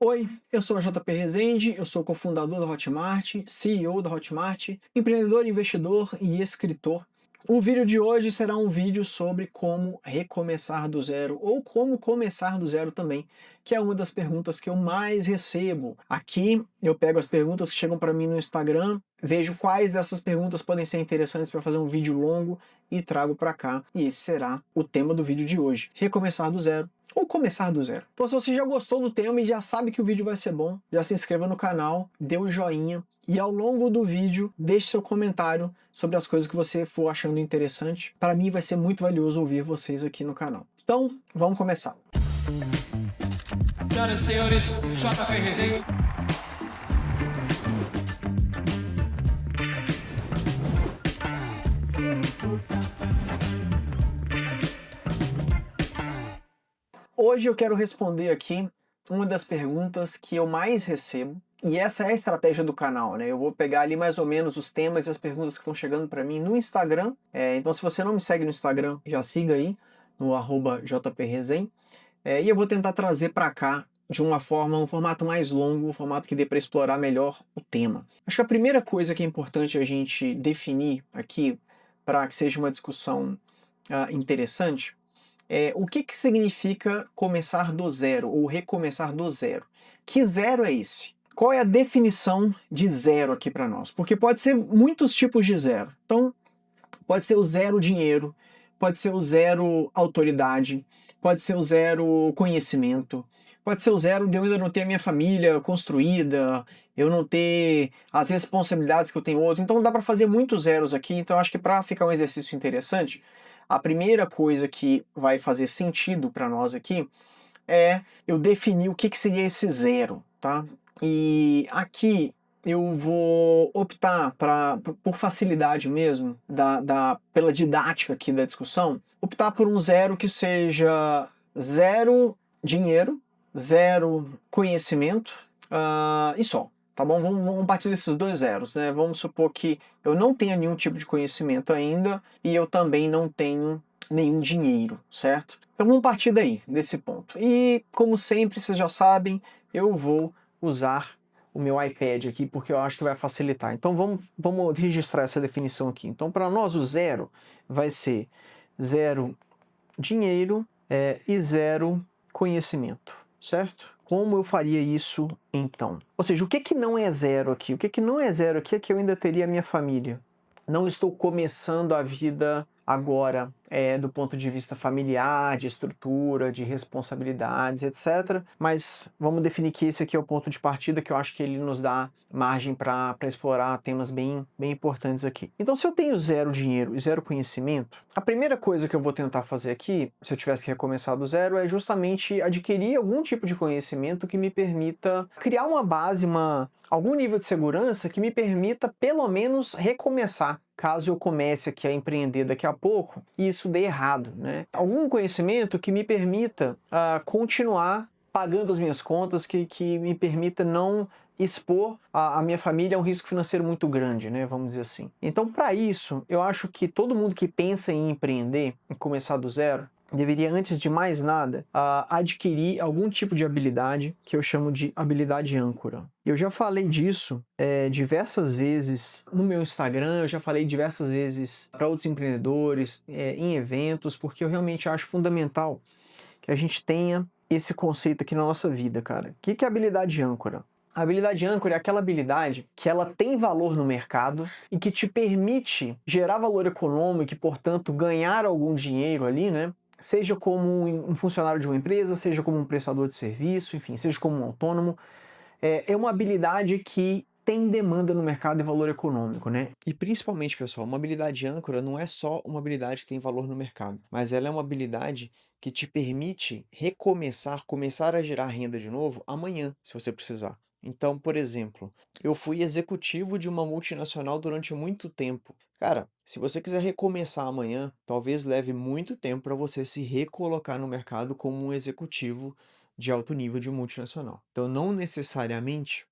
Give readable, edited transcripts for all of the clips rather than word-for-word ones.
Oi, eu sou a JP Rezende, eu sou cofundador da Hotmart, CEO da Hotmart, empreendedor, investidor e escritor. O vídeo de hoje será um vídeo sobre como recomeçar do zero ou como começar do zero também, que é uma das perguntas que eu mais recebo. Aqui eu pego as perguntas que chegam para mim no Instagram, vejo quais dessas perguntas podem ser interessantes para fazer um vídeo longo e trago para cá. E esse será o tema do vídeo de hoje: recomeçar do zero ou começar do zero. Então, se você já gostou do tema e já sabe que o vídeo vai ser bom, já se inscreva no canal, dê um joinha e ao longo do vídeo deixe seu comentário sobre as coisas que você for achando interessante. Para mim vai ser muito valioso ouvir vocês aqui no canal. Então, vamos começar. Senhoras e senhores, JP Resenha. Hoje eu quero responder aqui uma das perguntas que eu mais recebo, e essa é a estratégia do canal, né? Eu vou pegar ali mais ou menos os temas e as perguntas que estão chegando para mim no Instagram. Então, se você não me segue no Instagram, já siga aí no @jpresen. E eu vou tentar trazer para cá de uma forma, um formato mais longo, um formato que dê para explorar melhor o tema. Acho que a primeira coisa que é importante a gente definir aqui, para que seja uma discussão interessante, o que significa começar do zero ou recomeçar do zero? Que zero é esse? Qual é a definição de zero aqui para nós? Porque pode ser muitos tipos de zero. Então, pode ser o zero dinheiro, pode ser o zero autoridade, pode ser o zero conhecimento, pode ser o zero de eu ainda não ter a minha família construída, eu não ter as responsabilidades que eu tenho outro. Então dá para fazer muitos zeros aqui. Então acho que para ficar um exercício interessante, a primeira coisa que vai fazer sentido para nós aqui é eu definir o que seria esse zero, tá? E aqui eu vou optar por facilidade mesmo, pela didática aqui da discussão, optar por um zero que seja zero dinheiro, zero conhecimento, e só. Tá bom? Vamos partir desses dois zeros, né? Vamos supor que eu não tenha nenhum tipo de conhecimento ainda e eu também não tenho nenhum dinheiro, certo? Então vamos partir daí, desse ponto. E como sempre, vocês já sabem, eu vou usar o meu iPad aqui porque eu acho que vai facilitar. Então vamos registrar essa definição aqui. Então para nós o zero vai ser zero dinheiro e zero conhecimento, certo? Como eu faria isso então? Ou seja, o que não é zero aqui? O que não é zero aqui é que eu ainda teria a minha família. Não estou começando a vida agora do ponto de vista familiar, de estrutura, de responsabilidades, etc. Mas vamos definir que esse aqui é o ponto de partida, que eu acho que ele nos dá margem para explorar temas bem importantes aqui. Então, se eu tenho zero dinheiro e zero conhecimento, a primeira coisa que eu vou tentar fazer aqui, se eu tivesse que recomeçar do zero, é justamente adquirir algum tipo de conhecimento que me permita criar uma base, algum nível de segurança que me permita, pelo menos, recomeçar, caso eu comece aqui a empreender daqui a pouco e isso dê errado, né? Algum conhecimento que me permita continuar pagando as minhas contas, que me permita não expor a minha família a um risco financeiro muito grande, né? Vamos dizer assim. Então, para isso, eu acho que todo mundo que pensa em empreender, em começar do zero, deveria, antes de mais nada, adquirir algum tipo de habilidade que eu chamo de habilidade âncora. Eu já falei disso diversas vezes no meu Instagram, eu já falei diversas vezes para outros empreendedores, em eventos, porque eu realmente acho fundamental que a gente tenha esse conceito aqui na nossa vida, cara. O que é habilidade âncora? A habilidade âncora é aquela habilidade que ela tem valor no mercado e que te permite gerar valor econômico e, portanto, ganhar algum dinheiro ali, né? Seja como um funcionário de uma empresa, seja como um prestador de serviço, enfim, seja como um autônomo. É uma habilidade que tem demanda no mercado e valor econômico, né? E principalmente, pessoal, uma habilidade âncora não é só uma habilidade que tem valor no mercado, mas ela é uma habilidade que te permite começar a gerar renda de novo amanhã, se você precisar. Então, por exemplo, eu fui executivo de uma multinacional durante muito tempo. Cara, se você quiser recomeçar amanhã, talvez leve muito tempo para você se recolocar no mercado como um executivo de alto nível de multinacional. Então, não necessariamente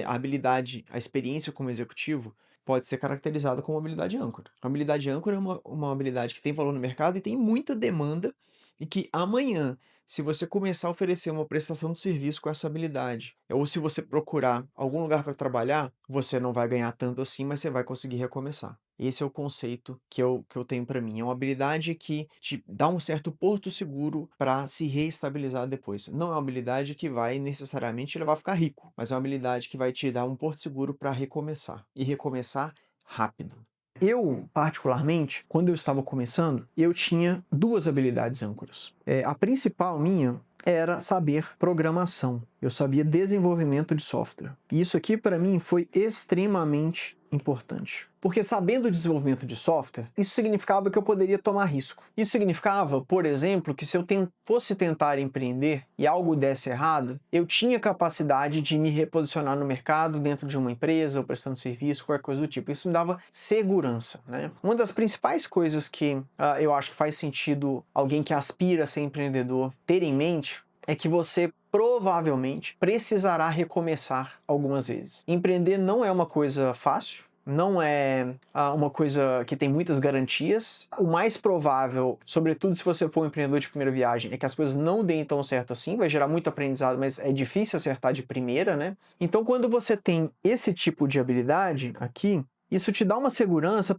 a habilidade, a experiência como executivo pode ser caracterizada como habilidade âncora. A habilidade âncora é uma habilidade que tem valor no mercado e tem muita demanda e que amanhã, se você começar a oferecer uma prestação de serviço com essa habilidade. Ou se você procurar algum lugar para trabalhar, você não vai ganhar tanto assim, mas você vai conseguir recomeçar. Esse é o conceito que eu tenho para mim. É uma habilidade que te dá um certo porto seguro para se reestabilizar depois. Não é uma habilidade que vai necessariamente levar a ficar rico, mas é uma habilidade que vai te dar um porto seguro para recomeçar. E recomeçar rápido. Eu, particularmente, quando eu estava começando, eu tinha duas habilidades âncoras. A principal minha era saber programação. Eu sabia desenvolvimento de software. E isso aqui, para mim, foi extremamente importante. Porque sabendo o desenvolvimento de software, isso significava que eu poderia tomar risco. Isso significava, por exemplo, que se eu fosse tentar empreender e algo desse errado, eu tinha capacidade de me reposicionar no mercado, dentro de uma empresa, ou prestando serviço, qualquer coisa do tipo. Isso me dava segurança, né? Uma das principais coisas que eu acho que faz sentido alguém que aspira a ser empreendedor ter em mente é que você provavelmente precisará recomeçar algumas vezes. Empreender não é uma coisa fácil, não é uma coisa que tem muitas garantias. O mais provável, sobretudo se você for um empreendedor de primeira viagem, é que as coisas não deem tão certo assim, vai gerar muito aprendizado, mas é difícil acertar de primeira, né? Então, quando você tem esse tipo de habilidade aqui, isso te dá uma segurança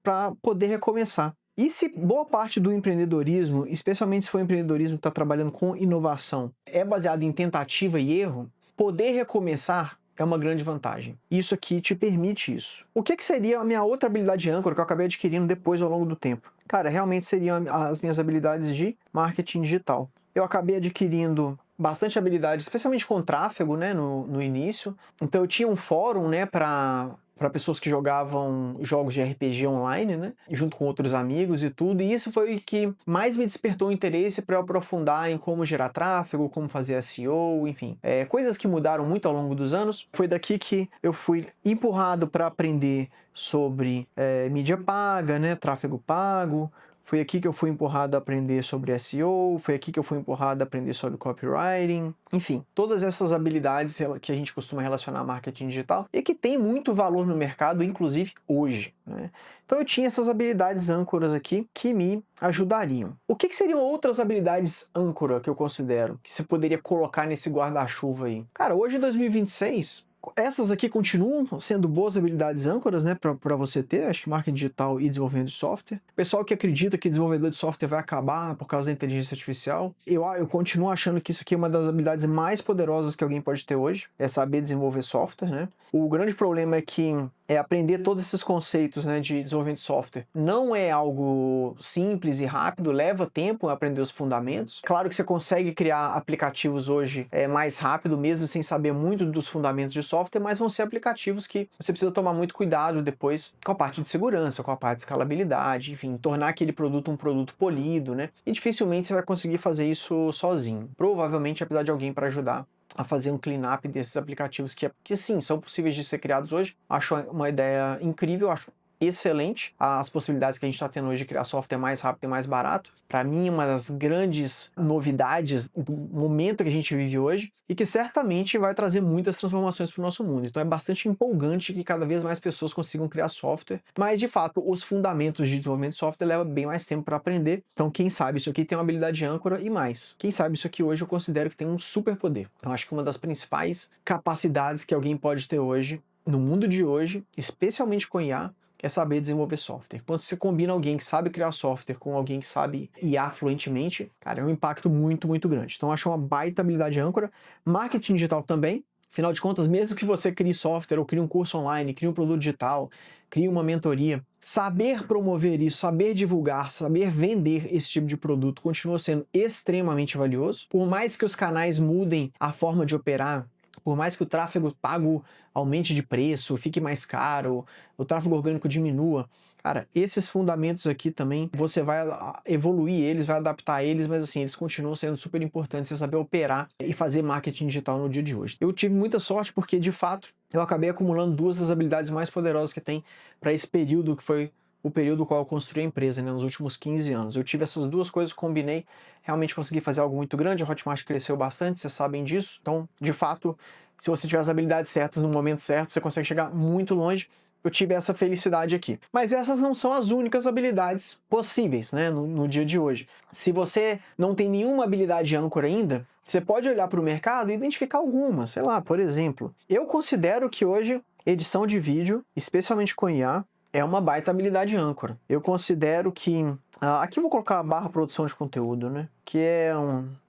para poder recomeçar. E se boa parte do empreendedorismo, especialmente se for um empreendedorismo que está trabalhando com inovação, é baseado em tentativa e erro, poder recomeçar é uma grande vantagem. Isso aqui te permite isso. O que seria a minha outra habilidade âncora que eu acabei adquirindo depois ao longo do tempo? Cara, realmente seriam as minhas habilidades de marketing digital. Eu acabei adquirindo bastante habilidade, especialmente com tráfego, né, no início. Então eu tinha um fórum, né, para pessoas que jogavam jogos de RPG online, né, junto com outros amigos e tudo, e isso foi o que mais me despertou o interesse para eu aprofundar em como gerar tráfego, como fazer SEO, enfim, coisas que mudaram muito ao longo dos anos. Foi daqui que eu fui empurrado para aprender sobre mídia paga, né, tráfego pago. Foi aqui que eu fui empurrado a aprender sobre SEO, foi aqui que eu fui empurrado a aprender sobre copywriting, enfim, todas essas habilidades que a gente costuma relacionar a marketing digital e que tem muito valor no mercado, inclusive hoje, né? Então eu tinha essas habilidades âncoras aqui que me ajudariam. O que seriam outras habilidades âncora que eu considero que você poderia colocar nesse guarda-chuva aí? Cara, hoje em 2026... essas aqui continuam sendo boas habilidades âncoras, né, para você ter, acho que marketing digital e desenvolvimento de software. O pessoal que acredita que desenvolvedor de software vai acabar por causa da inteligência artificial, eu continuo achando que isso aqui é uma das habilidades mais poderosas que alguém pode ter hoje, é saber desenvolver software, né. O grande problema é que aprender todos esses conceitos, né, de desenvolvimento de software não é algo simples e rápido, leva tempo aprender os fundamentos. Claro que você consegue criar aplicativos hoje mais rápido, mesmo sem saber muito dos fundamentos de software, mas vão ser aplicativos que você precisa tomar muito cuidado depois com a parte de segurança, com a parte de escalabilidade, enfim, tornar aquele produto um produto polido, né? E dificilmente você vai conseguir fazer isso sozinho. Provavelmente, apesar de alguém para ajudar a fazer um cleanup desses aplicativos que sim, são possíveis de ser criados hoje. Acho uma ideia incrível, acho excelente as possibilidades que a gente está tendo hoje de criar software mais rápido e mais barato. Para mim, uma das grandes novidades do momento que a gente vive hoje e que certamente vai trazer muitas transformações para o nosso mundo. Então é bastante empolgante que cada vez mais pessoas consigam criar software, mas de fato os fundamentos de desenvolvimento de software levam bem mais tempo para aprender. Então quem sabe isso aqui tem uma habilidade âncora e mais. Quem sabe isso aqui hoje eu considero que tem um superpoder. Então acho que uma das principais capacidades que alguém pode ter hoje, no mundo de hoje, especialmente com IA, é saber desenvolver software. Quando você combina alguém que sabe criar software com alguém que sabe IA fluentemente, cara, é um impacto muito, muito grande. Então, eu acho uma baita habilidade âncora. Marketing digital também. Afinal de contas, mesmo que você crie software ou crie um curso online, crie um produto digital, crie uma mentoria, saber promover isso, saber divulgar, saber vender esse tipo de produto continua sendo extremamente valioso. Por mais que os canais mudem a forma de operar, por mais que o tráfego pago aumente de preço, fique mais caro, o tráfego orgânico diminua, cara, esses fundamentos aqui também, você vai evoluir eles, vai adaptar eles, mas assim, eles continuam sendo super importantes, você saber operar e fazer marketing digital no dia de hoje. Eu tive muita sorte porque, de fato, eu acabei acumulando duas das habilidades mais poderosas que tem para esse período que foi o período no qual eu construí a empresa, né, nos últimos 15 anos. Eu tive essas duas coisas, combinei, realmente consegui fazer algo muito grande, a Hotmart cresceu bastante, vocês sabem disso. Então, de fato, se você tiver as habilidades certas no momento certo, você consegue chegar muito longe. eu tive essa felicidade aqui. Mas essas não são as únicas habilidades possíveis, né, no dia de hoje. Se você não tem nenhuma habilidade âncora ainda, você pode olhar para o mercado e identificar algumas. Sei lá, por exemplo, eu considero que hoje edição de vídeo, especialmente com IA, é uma baita habilidade âncora. Eu considero que... aqui eu vou colocar a barra produção de conteúdo, né? Que é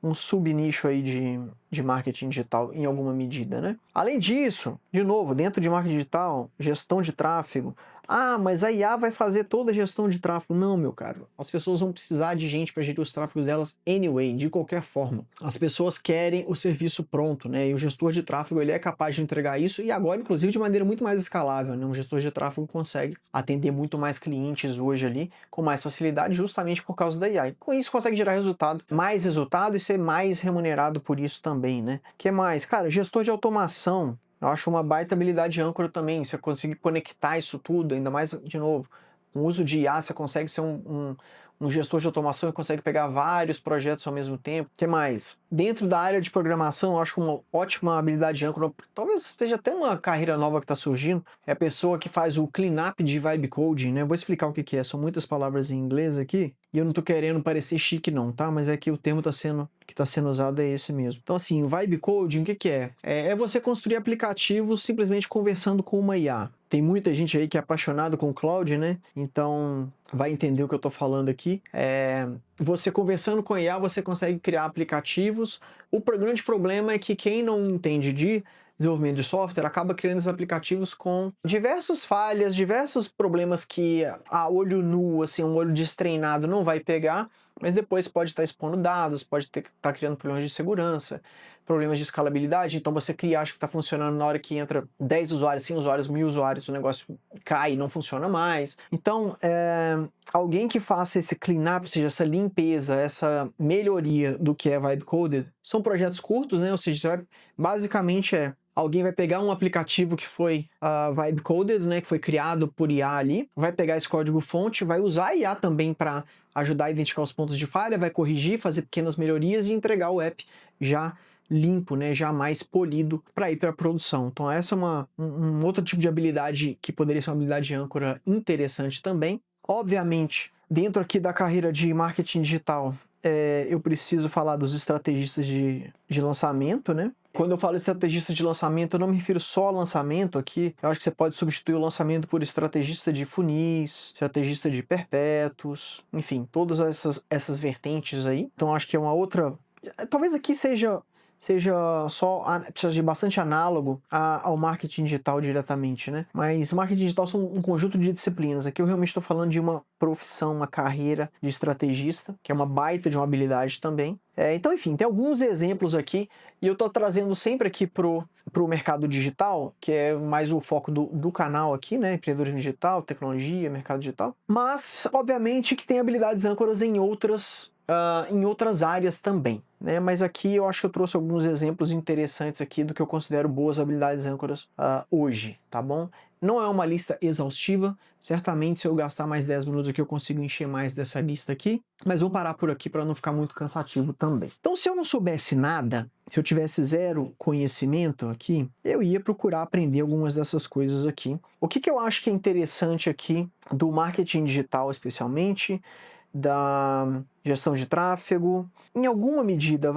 um sub-nicho aí de marketing digital em alguma medida, né? Além disso, de novo, dentro de marketing digital, gestão de tráfego. Ah, mas a IA vai fazer toda a gestão de tráfego. Não, meu caro. As pessoas vão precisar de gente para gerir os tráfegos delas anyway, de qualquer forma. As pessoas querem o serviço pronto, né? E o gestor de tráfego, ele é capaz de entregar isso e agora, inclusive, de maneira muito mais escalável, né? Um gestor de tráfego consegue atender muito mais clientes hoje ali com mais facilidade, justamente por causa da IA. E com isso consegue gerar mais resultado e ser mais remunerado por isso também, né? Que mais? Cara, gestor de automação. Eu acho uma baita habilidade âncora também, você conseguir conectar isso tudo, ainda mais, de novo, com o uso de IA, você consegue ser um gestor de automação e consegue pegar vários projetos ao mesmo tempo. O que mais? Dentro da área de programação, eu acho uma ótima habilidade âncora, talvez seja até uma carreira nova que está surgindo, é a pessoa que faz o cleanup de vibe coding, né? Eu vou explicar o que é, são muitas palavras em inglês aqui, e eu não tô querendo parecer chique não, tá? Mas é que o termo que tá sendo usado é esse mesmo. Então assim, o vibe coding, o que é? É você construir aplicativos simplesmente conversando com uma IA. Tem muita gente aí que é apaixonado com o cloud, né? Então vai entender o que eu tô falando aqui. Você conversando com a IA, você consegue criar aplicativos. O grande problema é que quem não entende de desenvolvimento de software acaba criando esses aplicativos com diversas falhas, diversos problemas que a olho nu, assim, um olho destreinado não vai pegar, mas depois pode estar expondo dados, pode estar criando problemas de segurança, problemas de escalabilidade. Então você acha que está funcionando, na hora que entra 10 usuários, 100 usuários, 1000 usuários, o negócio cai e não funciona mais. Então, alguém que faça esse cleanup, ou seja, essa limpeza, essa melhoria do que é Vibe Coded, são projetos curtos, né? Ou seja, basicamente alguém vai pegar um aplicativo que foi Vibe Coded, né, que foi criado por IA ali, vai pegar esse código-fonte, vai usar a IA também para ajudar a identificar os pontos de falha, vai corrigir, fazer pequenas melhorias e entregar o app já limpo, né, já mais polido para ir para a produção. Então essa é um outro tipo de habilidade que poderia ser uma habilidade âncora interessante também. Obviamente, dentro aqui da carreira de marketing digital, eu preciso falar dos estrategistas de lançamento, né? Quando eu falo estrategista de lançamento, eu não me refiro só ao lançamento aqui. Eu acho que você pode substituir o lançamento por estrategista de funis, estrategista de perpétuos, enfim, todas essas vertentes aí. Então acho que é uma outra... Talvez aqui seja bastante análogo ao marketing digital diretamente, né? Mas marketing digital são um conjunto de disciplinas. Aqui eu realmente estou falando de uma profissão, uma carreira de estrategista, que é uma baita de uma habilidade também. Então, enfim, tem alguns exemplos aqui, e eu estou trazendo sempre aqui pro mercado digital, que é mais o foco do canal aqui, né? Empreendedorismo digital, tecnologia, mercado digital. Mas, obviamente, que tem habilidades âncoras em outras áreas também, né? Mas aqui eu acho que eu trouxe alguns exemplos interessantes aqui do que eu considero boas habilidades âncoras hoje, tá bom? Não é uma lista exaustiva, certamente se eu gastar mais 10 minutos aqui eu consigo encher mais dessa lista aqui, mas vou parar por aqui para não ficar muito cansativo também. Então, se eu não soubesse nada, se eu tivesse zero conhecimento aqui, eu ia procurar aprender algumas dessas coisas aqui. O que eu acho que é interessante aqui do marketing digital especialmente, da gestão de tráfego, em alguma medida,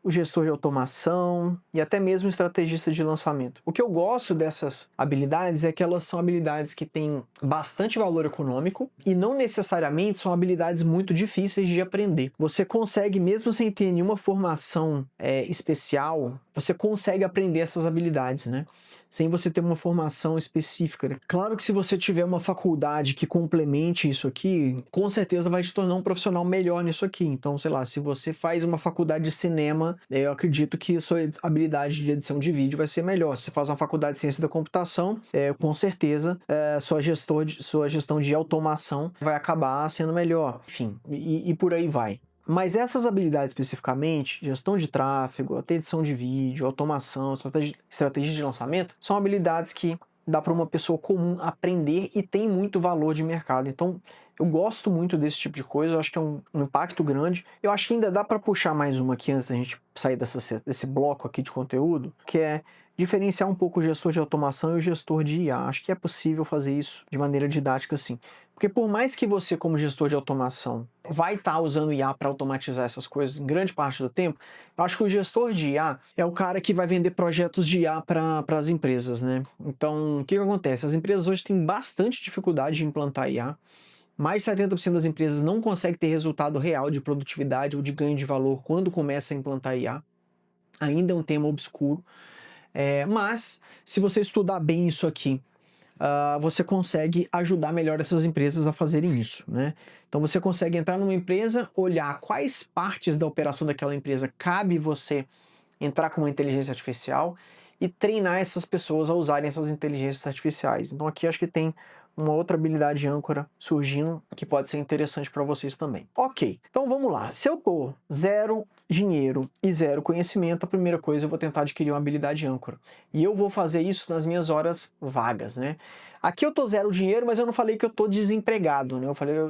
o gestor de automação e até mesmo o estrategista de lançamento. O que eu gosto dessas habilidades é que elas são habilidades que têm bastante valor econômico e não necessariamente são habilidades muito difíceis de aprender. Você consegue, mesmo sem ter nenhuma formação especial, você consegue aprender essas habilidades, né? Sem você ter uma formação específica, né? Claro que se você tiver uma faculdade que complemente isso aqui, com certeza vai te tornar um profissional melhor nisso aqui. Então, sei lá, se você faz uma faculdade de cinema, eu acredito que a sua habilidade de edição de vídeo vai ser melhor. Se você faz uma faculdade de ciência da computação, com certeza sua gestão de automação vai acabar sendo melhor. Enfim, e por aí vai. Mas essas habilidades especificamente, gestão de tráfego, até edição de vídeo, automação, estratégia de lançamento, são habilidades que dá para uma pessoa comum aprender e tem muito valor de mercado. Então, Eu gosto muito desse tipo de coisa, eu acho que é um impacto grande. Eu acho que ainda dá para puxar mais uma aqui antes da gente sair desse bloco aqui de conteúdo, que é diferenciar um pouco o gestor de automação e o gestor de IA. Acho que é possível fazer isso de maneira didática, sim. Porque por mais que você, como gestor de automação, vai estar usando IA para automatizar essas coisas em grande parte do tempo, eu acho que o gestor de IA é o cara que vai vender projetos de IA para as empresas, né? Então, o que acontece? As empresas hoje têm bastante dificuldade de implantar IA. Mais de 70% das empresas não conseguem ter resultado real de produtividade ou de ganho de valor quando começa a implantar IA. Ainda é um tema obscuro. Mas, se você estudar bem isso aqui, você consegue ajudar melhor essas empresas a fazerem isso, né? Então você consegue entrar numa empresa, olhar quais partes da operação daquela empresa cabe você entrar com uma inteligência artificial e treinar essas pessoas a usarem essas inteligências artificiais. Então aqui acho que tem uma outra habilidade âncora surgindo que pode ser interessante para vocês também. Ok, então vamos lá. Se eu tô zero dinheiro e zero conhecimento, a primeira coisa eu vou tentar adquirir uma habilidade âncora. E eu vou fazer isso nas minhas horas vagas, né? Aqui eu tô zero dinheiro, mas eu não falei que eu tô desempregado, né?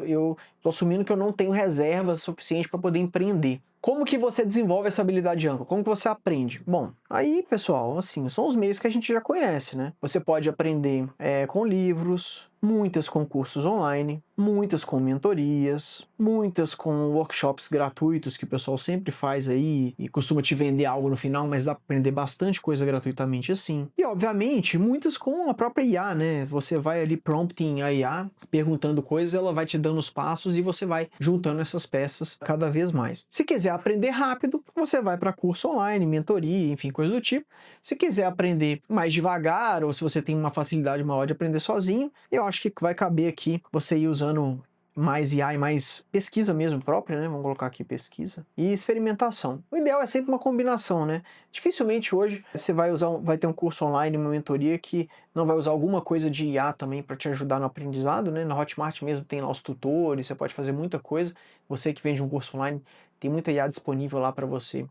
Eu tô assumindo que eu não tenho reservas suficientes para poder empreender. Como que você desenvolve essa habilidade âncora? Como que você aprende? Bom, aí, pessoal, assim, são os meios que a gente já conhece, né? Você pode aprender com livros, muitas com cursos online, muitas com mentorias, muitas com workshops gratuitos que o pessoal sempre faz aí e costuma te vender algo no final, mas dá para aprender bastante coisa gratuitamente assim. E, obviamente, muitas com a própria IA, né? Você vai ali prompting a IA, perguntando coisas, ela vai te dando os passos e você vai juntando essas peças cada vez mais. Se quiser aprender rápido, você vai para curso online, mentoria, enfim, coisa do tipo. Se quiser aprender mais devagar ou se você tem uma facilidade maior de aprender sozinho, eu acho que vai caber aqui você ir usando mais IA e mais pesquisa mesmo própria, né? Vamos colocar aqui pesquisa e experimentação. O ideal é sempre uma combinação, né? Dificilmente hoje você vai ter um curso online, uma mentoria que não vai usar alguma coisa de IA também para te ajudar no aprendizado, né? Na Hotmart mesmo tem lá os tutores, você pode fazer muita coisa. Você que vende um curso online, tem muita IA disponível lá para você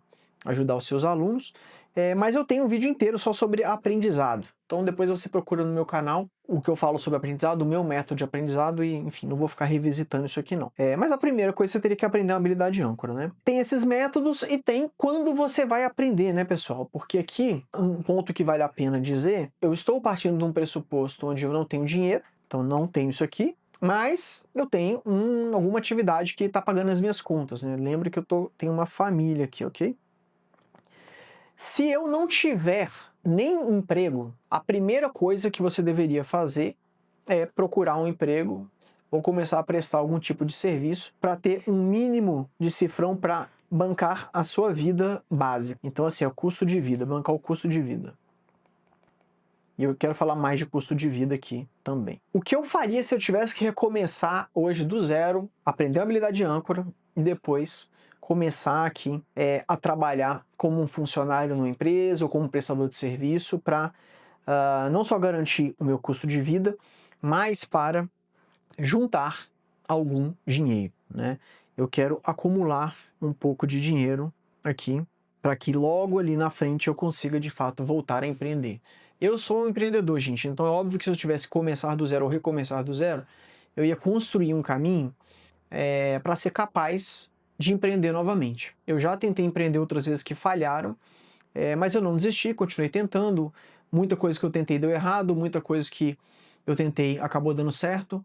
ajudar os seus alunos. Mas eu tenho um vídeo inteiro só sobre aprendizado. Então depois você procura no meu canal o que eu falo sobre aprendizado, o meu método de aprendizado e, enfim, não vou ficar revisitando isso aqui não. Mas a primeira coisa você teria que aprender uma habilidade âncora, né? Tem esses métodos e tem quando você vai aprender, né, pessoal? Porque aqui, um ponto que vale a pena dizer, eu estou partindo de um pressuposto onde eu não tenho dinheiro, então não tenho isso aqui, mas eu tenho alguma atividade que está pagando as minhas contas, né? Lembra que eu tenho uma família aqui, ok? Se eu não tiver nem emprego, a primeira coisa que você deveria fazer é procurar um emprego ou começar a prestar algum tipo de serviço para ter um mínimo de cifrão para bancar a sua vida básica. Então, assim, é o custo de vida, bancar o custo de vida. E eu quero falar mais de custo de vida aqui também. O que eu faria se eu tivesse que recomeçar hoje do zero, aprender a habilidade âncora e depois começar aqui a trabalhar como um funcionário numa empresa ou como um prestador de serviço para não só garantir o meu custo de vida, mas para juntar algum dinheiro, né? Eu quero acumular um pouco de dinheiro aqui para que logo ali na frente eu consiga de fato voltar a empreender. Eu sou um empreendedor, gente, então é óbvio que se eu tivesse que começar do zero ou recomeçar do zero, eu ia construir um caminho para ser capaz de empreender novamente. Eu já tentei empreender outras vezes que falharam, mas eu não desisti, continuei tentando. Muita coisa que eu tentei deu errado, muita coisa que eu tentei acabou dando certo.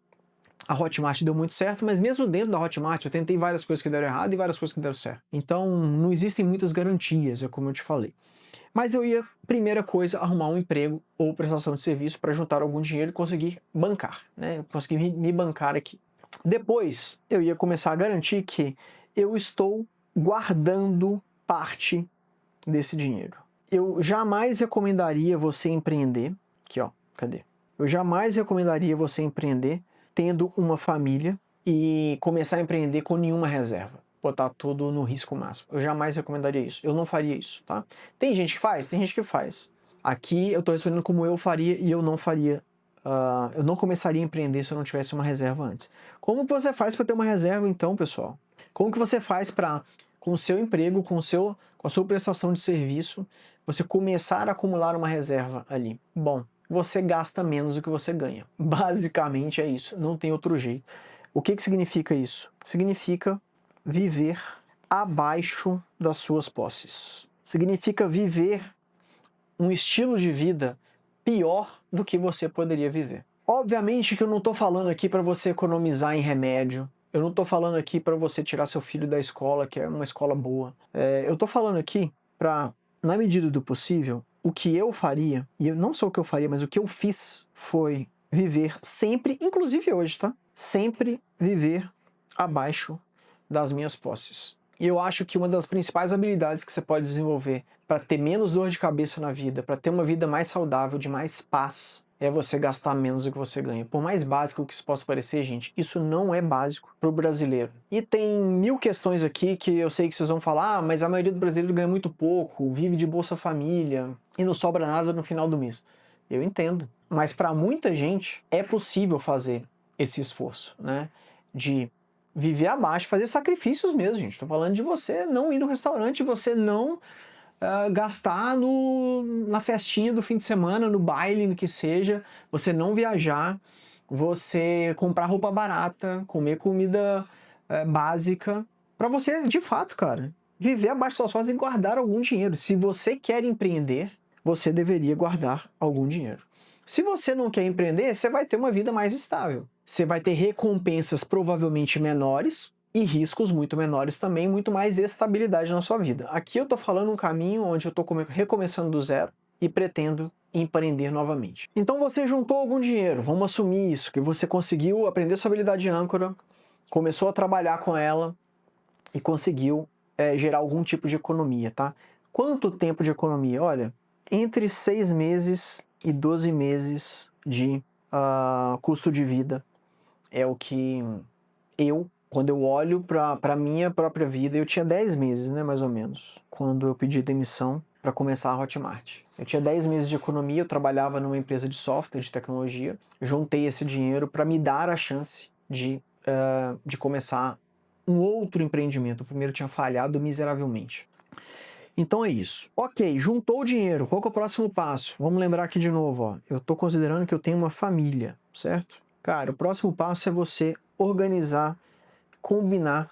A Hotmart deu muito certo, mas mesmo dentro da Hotmart eu tentei várias coisas que deram errado e várias coisas que deram certo. Então não existem muitas garantias, é como eu te falei. Mas eu ia, primeira coisa, arrumar um emprego ou prestação de serviço para juntar algum dinheiro e conseguir bancar, né? Conseguir me bancar aqui. Depois eu ia começar a garantir que eu estou guardando parte desse dinheiro. Eu jamais recomendaria você empreender, aqui ó, cadê? Eu jamais recomendaria você empreender tendo uma família e começar a empreender com nenhuma reserva, botar tudo no risco máximo. Eu jamais recomendaria isso, eu não faria isso, tá? Tem gente que faz? Tem gente que faz. Aqui eu estou respondendo como eu faria e eu não faria. Eu não começaria a empreender se eu não tivesse uma reserva antes. Como que você faz para ter uma reserva então, pessoal? Como que você faz para, com o seu emprego, com a sua prestação de serviço, você começar a acumular uma reserva ali? Bom, você gasta menos do que você ganha. Basicamente é isso, não tem outro jeito. O que significa isso? Significa viver abaixo das suas posses. Significa viver um estilo de vida pior do que você poderia viver. Obviamente que eu não estou falando aqui para você economizar em remédio, eu não estou falando aqui para você tirar seu filho da escola, que é uma escola boa. Eu estou falando aqui para, na medida do possível, o que eu faria, e não só o que eu faria, mas o que eu fiz foi viver sempre, inclusive hoje, tá? Sempre viver abaixo das minhas posses. E eu acho que uma das principais habilidades que você pode desenvolver para ter menos dor de cabeça na vida, para ter uma vida mais saudável, de mais paz, é você gastar menos do que você ganha. Por mais básico que isso possa parecer, gente, isso não é básico para o brasileiro. E tem 1000 questões aqui que eu sei que vocês vão falar, mas a maioria do brasileiro ganha muito pouco, vive de Bolsa Família e não sobra nada no final do mês. Eu entendo. Mas para muita gente é possível fazer esse esforço, né? De viver abaixo, fazer sacrifícios mesmo, gente. Estou falando de você não ir no restaurante, você não gastar na festinha do fim de semana, no baile, no que seja, você não viajar, você comprar roupa barata, comer comida básica, para você, de fato, cara, viver abaixo das suas posses e guardar algum dinheiro. Se você quer empreender, você deveria guardar algum dinheiro. Se você não quer empreender, você vai ter uma vida mais estável. Você vai ter recompensas provavelmente menores e riscos muito menores também, muito mais estabilidade na sua vida. Aqui eu tô falando um caminho onde eu tô recomeçando do zero e pretendo empreender novamente. Então você juntou algum dinheiro, vamos assumir isso, que você conseguiu aprender sua habilidade de âncora, começou a trabalhar com ela e conseguiu gerar algum tipo de economia, tá? Quanto tempo de economia? Olha, entre 6 meses e 12 meses de custo de vida é o que quando eu olho para a minha própria vida, eu tinha 10 meses, né, mais ou menos, quando eu pedi demissão para começar a Hotmart. Eu tinha 10 meses de economia, eu trabalhava numa empresa de software, de tecnologia, juntei esse dinheiro para me dar a chance de começar um outro empreendimento. O primeiro tinha falhado miseravelmente. Então é isso. Ok, juntou o dinheiro, qual que é o próximo passo? Vamos lembrar aqui de novo, ó. Eu estou considerando que eu tenho uma família, certo? Cara, o próximo passo é você organizar, combinar,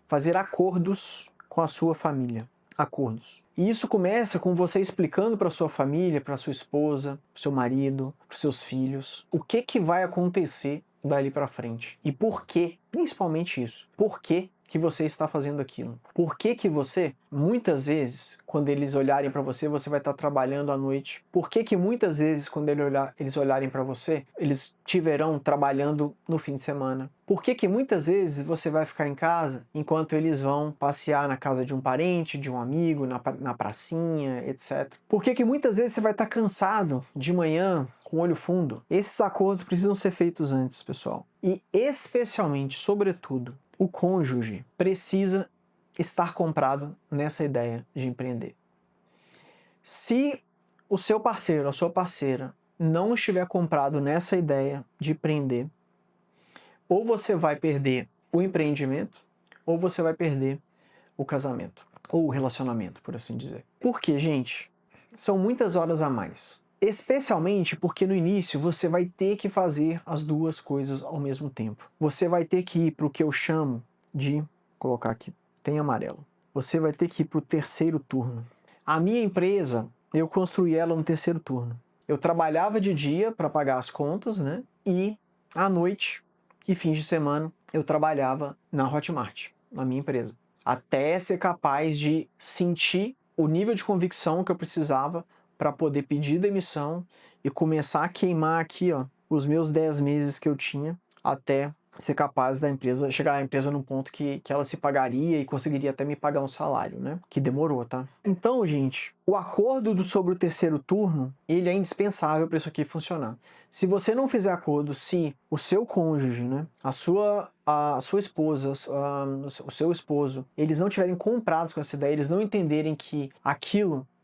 fazer acordos com a sua família. Acordos. E isso começa com você explicando para sua família, para sua esposa, para seu marido, para seus filhos, o que vai acontecer dali para frente. E por quê? Principalmente isso. Por quê que você está fazendo aquilo? Por que que você, muitas vezes, quando eles olharem para você, você vai estar trabalhando à noite? Por que que muitas vezes, quando eles olharem para você, eles te verão trabalhando no fim de semana? Por que que muitas vezes você vai ficar em casa enquanto eles vão passear na casa de um parente, de um amigo, na pracinha, etc? Por que que muitas vezes você vai estar cansado de manhã, com o olho fundo? Esses acordos precisam ser feitos antes, pessoal. E especialmente, sobretudo, o cônjuge precisa estar comprado nessa ideia de empreender. Se o seu parceiro, a sua parceira, não estiver comprado nessa ideia de empreender, ou você vai perder o empreendimento, ou você vai perder o casamento, ou o relacionamento, por assim dizer. Por quê, gente? São muitas horas a mais. Especialmente porque no início você vai ter que fazer as duas coisas ao mesmo tempo. Você vai ter que ir para o que eu chamo de, colocar aqui, tem amarelo. Você vai ter que ir para o terceiro turno. A minha empresa, eu construí ela no terceiro turno. Eu trabalhava de dia para pagar as contas, né? E à noite e fins de semana eu trabalhava na Hotmart, na minha empresa. Até ser capaz de sentir o nível de convicção que eu precisava para poder pedir demissão e começar a queimar aqui, ó, os meus 10 meses que eu tinha até ser capaz da empresa, chegar a empresa num ponto que ela se pagaria e conseguiria até me pagar um salário, né? Que demorou, tá? Então, gente, o acordo sobre o terceiro turno, ele é indispensável para isso aqui funcionar. Se você não fizer acordo, se o seu cônjuge, né, a sua esposa, o seu esposo, eles não tiverem comprados com essa ideia, eles não entenderem que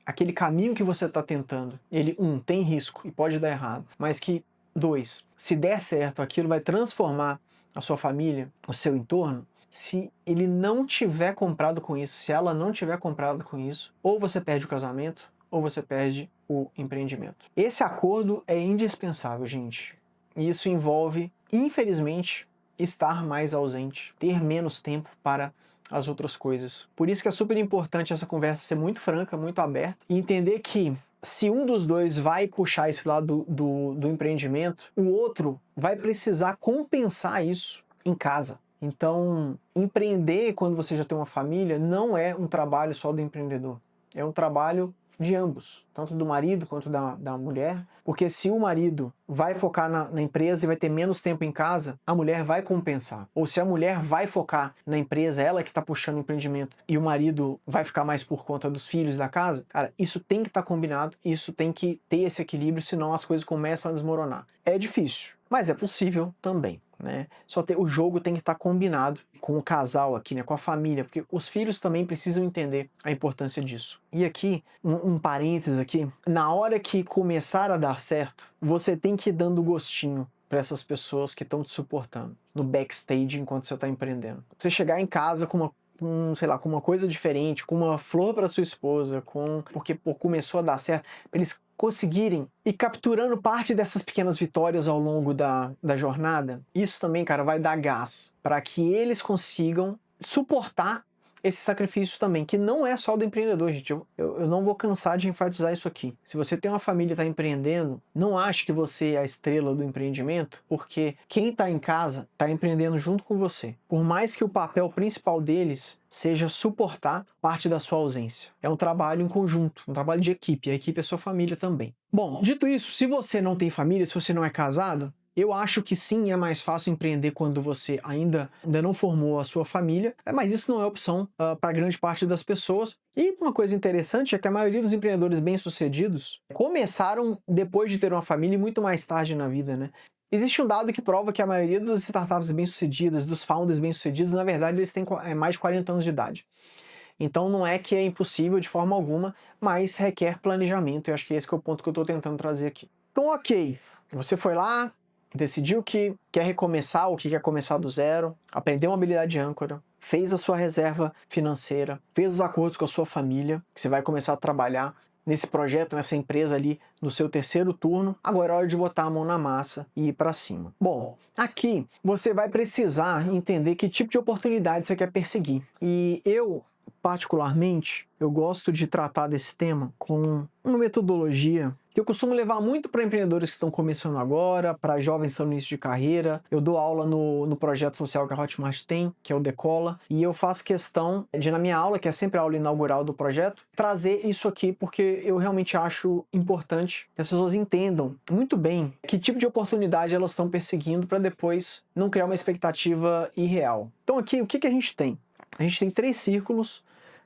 aquele caminho que você está tentando, ele, tem risco e pode dar errado, mas que, 2, se der certo, aquilo vai transformar a sua família, o seu entorno. Se ele não tiver comprado com isso, se ela não tiver comprado com isso, ou você perde o casamento, ou você perde o empreendimento. Esse acordo é indispensável, gente. E isso envolve, infelizmente, estar mais ausente, ter menos tempo para as outras coisas. Por isso que é super importante essa conversa ser muito franca, muito aberta, e entender que se um dos dois vai puxar esse lado do empreendimento, o outro vai precisar compensar isso em casa. Então, empreender quando você já tem uma família não é um trabalho só do empreendedor, é um trabalho de ambos, tanto do marido quanto da mulher, porque se o marido vai focar na empresa e vai ter menos tempo em casa, a mulher vai compensar. Ou se a mulher vai focar na empresa, ela que está puxando o empreendimento, e o marido vai ficar mais por conta dos filhos da casa, cara, isso tem que estar combinado, isso tem que ter esse equilíbrio, senão as coisas começam a desmoronar. É difícil, mas é possível também, né? O jogo tem que estar combinado com o casal aqui, né? Com a família, porque os filhos também precisam entender a importância disso. E aqui, um parênteses aqui, na hora que começar a dar certo, você tem que ir dando gostinho para essas pessoas que estão te suportando no backstage enquanto você está empreendendo. Você chegar em casa com uma coisa diferente, com uma flor para sua esposa, porque começou a dar certo, para eles conseguirem ir capturando parte dessas pequenas vitórias ao longo da jornada, isso também, cara, vai dar gás para que eles consigam suportar esse sacrifício também, que não é só do empreendedor, gente. Eu não vou cansar de enfatizar isso aqui. Se você tem uma família e está empreendendo, não ache que você é a estrela do empreendimento, porque quem está em casa está empreendendo junto com você. Por mais que o papel principal deles seja suportar parte da sua ausência. É um trabalho em conjunto, um trabalho de equipe. A equipe é sua família também. Bom, dito isso, se você não tem família, se você não é casado, eu acho que sim, é mais fácil empreender quando você ainda não formou a sua família, mas isso não é opção para grande parte das pessoas. E uma coisa interessante é que a maioria dos empreendedores bem-sucedidos começaram depois de ter uma família e muito mais tarde na vida, né? Existe um dado que prova que a maioria das startups bem-sucedidas, dos founders bem-sucedidos, na verdade, eles têm mais de 40 anos de idade. Então não é que é impossível de forma alguma, mas requer planejamento. Eu acho que esse que é o ponto que eu estou tentando trazer aqui. Então, ok, você foi lá, decidiu que quer recomeçar ou que quer começar do zero, aprendeu uma habilidade de âncora, fez a sua reserva financeira, fez os acordos com a sua família, que você vai começar a trabalhar nesse projeto, nessa empresa ali, no seu terceiro turno. Agora é hora de botar a mão na massa e ir para cima. Bom, aqui você vai precisar entender que tipo de oportunidade você quer perseguir. E particularmente, eu gosto de tratar desse tema com uma metodologia que eu costumo levar muito para empreendedores que estão começando agora, para jovens que estão no início de carreira. Eu dou aula no projeto social que a Hotmart tem, que é o Decola, e eu faço questão de, na minha aula, que é sempre a aula inaugural do projeto, trazer isso aqui, porque eu realmente acho importante que as pessoas entendam muito bem que tipo de oportunidade elas estão perseguindo para depois não criar uma expectativa irreal. Então aqui, o que a gente tem? A gente tem 3 círculos.